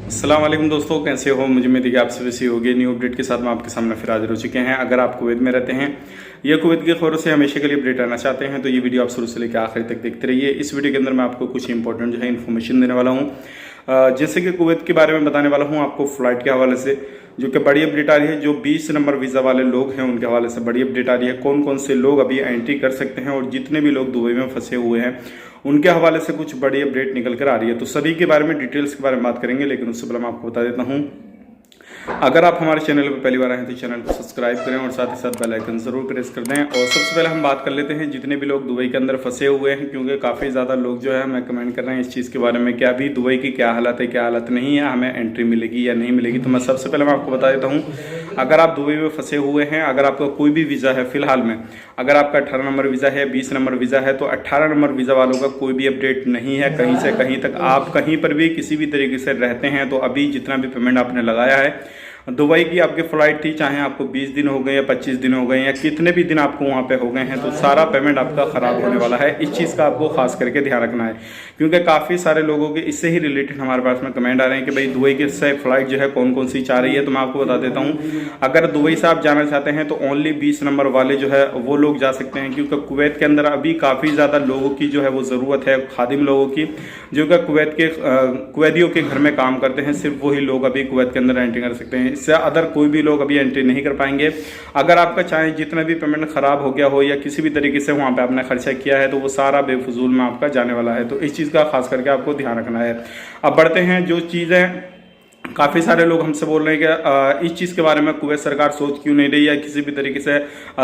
अस्सलाम वालेकुम दोस्तों, कैसे हो? मुझे उम्मीद है कि आप सभी से होगी। न्यू अपडेट के साथ हम आपके सामने फिर हाजिर हो चुके हैं। अगर आप कुवैत में रहते हैं या कुवैत की खबरों से हमेशा के लिए अपडेट आना चाहते हैं तो ये वीडियो आप शुरू से लेकर आखिर तक देखते रहिए। इस वीडियो के अंदर मैं आपको कुछ इंपॉर्टेंट जो है इन्फॉर्मेशन देने वाला हूँ। जैसे कि कुवैत के बारे में बताने वाला हूँ आपको फ्लाइट के हवाले से, जो कि बड़ी अपडेट आ रही है। जो 20 नंबर वीज़ा वाले लोग हैं उनके हवाले से बड़ी अपडेट आ रही है। कौन कौन से लोग अभी एंट्री कर सकते हैं और जितने भी लोग दुबई में फंसे हुए हैं उनके हवाले से कुछ बड़ी अपडेट निकल कर आ रही है। तो सभी के बारे में डिटेल्स के बारे में बात करेंगे, लेकिन उससे पहले मैं आपको बता देता हूँ, अगर आप हमारे चैनल पर पहली बार आए हैं तो चैनल को सब्सक्राइब करें और साथ ही साथ बेल आइकन जरूर प्रेस कर दें। और सबसे पहले हम बात कर लेते हैं जितने भी लोग दुबई के अंदर फंसे हुए हैं, क्योंकि काफ़ी ज़्यादा लोग जो है हमें कमेंट कर रहे हैं इस चीज़ के बारे में कि अभी दुबई की क्या हालत है, क्या हालत नहीं है, हमें एंट्री मिलेगी या नहीं मिलेगी। तो मैं सबसे पहले मैं आपको बता देता हूँ, अगर आप दुबई में फंसे हुए हैं, अगर आपका कोई भी वीज़ा है फिलहाल में, अगर आपका 18 नंबर वीज़ा है, 20 नंबर वीज़ा है, तो 18 नंबर वीज़ा वालों का कोई भी अपडेट नहीं है कहीं से कहीं तक। आप कहीं पर भी किसी भी तरीके से रहते हैं तो अभी जितना भी पेमेंट आपने लगाया है दुबई की, आपकी फ़्लाइट थी, चाहे आपको 20 दिन हो गए या 25 दिन हो गए या कितने भी दिन आपको वहाँ पे हो गए हैं, तो सारा पेमेंट आपका ख़राब होने वाला है। इस चीज़ का आपको खास करके ध्यान रखना है, क्योंकि काफ़ी सारे लोगों के इससे ही रिलेटेड हमारे पास में कमेंट आ रहे हैं कि भाई दुबई के से फ़्लाइट जो है कौन कौन सी चाह रही है। तो मैं आपको बता देता हूँ, अगर दुबई से आप जाना चाहते हैं तो ओनली 20 नंबर वाले जो है वो लोग जा सकते हैं, क्योंकि कुवैत के अंदर अभी काफ़ी ज़्यादा लोगों की जो है वो ज़रूरत है, खादिम लोगों की, जो कि कुवैतियों के घर में काम करते हैं। सिर्फ वही लोग अभी कुवैत के अंदर एंट्री कर सकते हैं, इससे अदर कोई भी लोग अभी एंट्री नहीं कर पाएंगे। अगर आपका चाहे जितना भी पेमेंट खराब हो गया हो या किसी भी तरीके से वहां पे आपने खर्चा किया है तो वो सारा बेफजूल में आपका जाने वाला है। तो इस चीज़ का खास करके आपको ध्यान रखना है। अब बढ़ते हैं, जो चीज़ें काफ़ी सारे लोग हमसे बोल रहे हैं कि इस चीज़ के बारे में कुवैत सरकार सोच क्यों नहीं रही या किसी भी तरीके से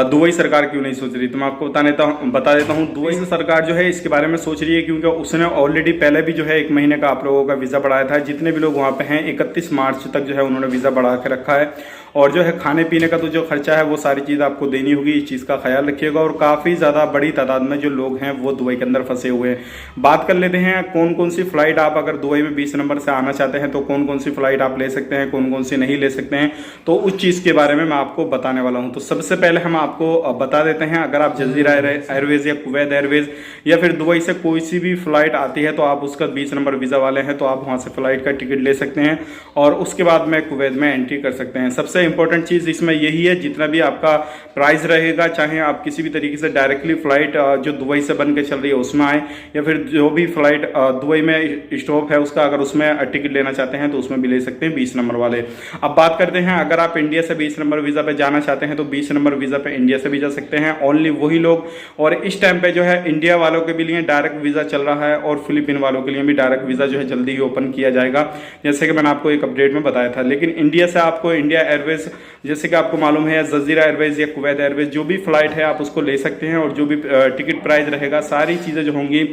दुबई सरकार क्यों नहीं सोच रही। तो मैं आपको बता देता हूँ, दुबई से सरकार जो है इसके बारे में सोच रही है क्योंकि उसने ऑलरेडी पहले भी जो है 1 महीने का आप लोगों का वीज़ा बढ़ाया था। जितने भी लोग वहाँ पे हैं 31 मार्च तक जो है उन्होंने वीज़ा बढ़ा के रखा है। और जो है खाने पीने का तो जो खर्चा है वो सारी चीज़ आपको देनी होगी, इस चीज़ का ख्याल रखिएगा। और काफ़ी ज़्यादा बड़ी तादाद में जो लोग हैं वो दुबई के अंदर फंसे हुए हैं। बात कर लेते हैं कौन कौन सी फ़्लाइट आप अगर दुबई में 20 नंबर से आना चाहते हैं तो कौन कौन सी फ़्लाइट आप ले सकते हैं, कौन कौन सी नहीं ले सकते हैं, तो उस चीज़ के बारे में मैं आपको बताने वाला हूं। तो सबसे पहले हम आपको बता देते हैं, अगर आप जज़ीरा एयरवेज या कुवैत एयरवेज या फिर दुबई से कोई सी भी फ्लाइट आती है तो आप उसका 20 नंबर वीज़ा वाले हैं तो आप वहां से फ्लाइट का टिकट ले सकते हैं और उसके बाद में कुवैत में एंट्री कर सकते हैं। सबसे इंपॉर्टेंट चीज़ इसमें यही है, जितना भी आपका प्राइस रहेगा, चाहे आप किसी भी तरीके से डायरेक्टली फ्लाइट जो दुबई से बन के चल रही है उसमें आए या फिर जो भी फ्लाइट दुबई में स्टॉप है उसका अगर उसमें टिकट लेना चाहते हैं तो उसमें भी ले सकते हैं 20 नंबर वाले। अब बात करते हैं, अगर आप इंडिया से 20 नंबर वीज़ा पे जाना चाहते हैं तो 20 नंबर वीज़ा पे इंडिया से भी जा सकते हैं, ओनली वही लोग। और इस टाइम पे जो है इंडिया वालों के भी लिए डायरेक्ट वीज़ा चल रहा है और फिलीपीन वालों के लिए भी डायरेक्ट वीज़ा जो है जल्दी ही ओपन किया जाएगा, जैसे कि मैंने आपको एक अपडेट में बताया था। लेकिन इंडिया से आपको इंडिया एयरवेज, जैसे कि आपको मालूम है, जज़ीरा एयरवेज या कुवैत एयरवेज, जो भी फ्लाइट है आप उसको ले सकते हैं। और जो भी टिकट प्राइस रहेगा, सारी चीज़ें जो होंगी,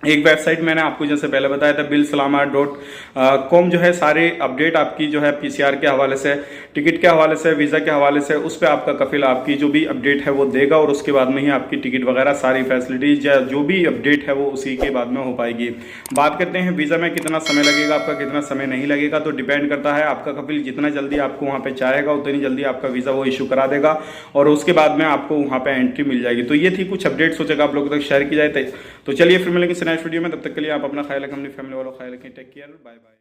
एक वेबसाइट मैंने आपको जैसे पहले बताया था bilsalama.com, जो है सारे अपडेट आपकी जो है PCR के हवाले से, टिकट के हवाले से, वीज़ा के हवाले से, उस पर आपका कफिल आपकी जो भी अपडेट है वो देगा और उसके बाद में ही आपकी टिकट वगैरह सारी फैसिलिटीज या जो भी अपडेट है वो उसी के बाद में हो पाएगी। बात करते हैं वीज़ा में कितना समय लगेगा, आपका कितना समय नहीं लगेगा, तो डिपेंड करता है आपका कफिल जितना जल्दी आपको वहाँ पर चाहेगा उतनी जल्दी आपका वीज़ा वो इशू करा देगा और उसके बाद में आपको वहाँ पर एंट्री मिल जाएगी। तो ये थी कुछ अपडेट, सोचेगा आप लोगों तक शेयर की जाए। तो चलिए फिर मिलेंगे नेक्स्ट वीडियो में, तब तक के लिए आप अपना ख्याल रखें, अपनी फैमिली वालों का ख्याल रखें। Take care, bye bye.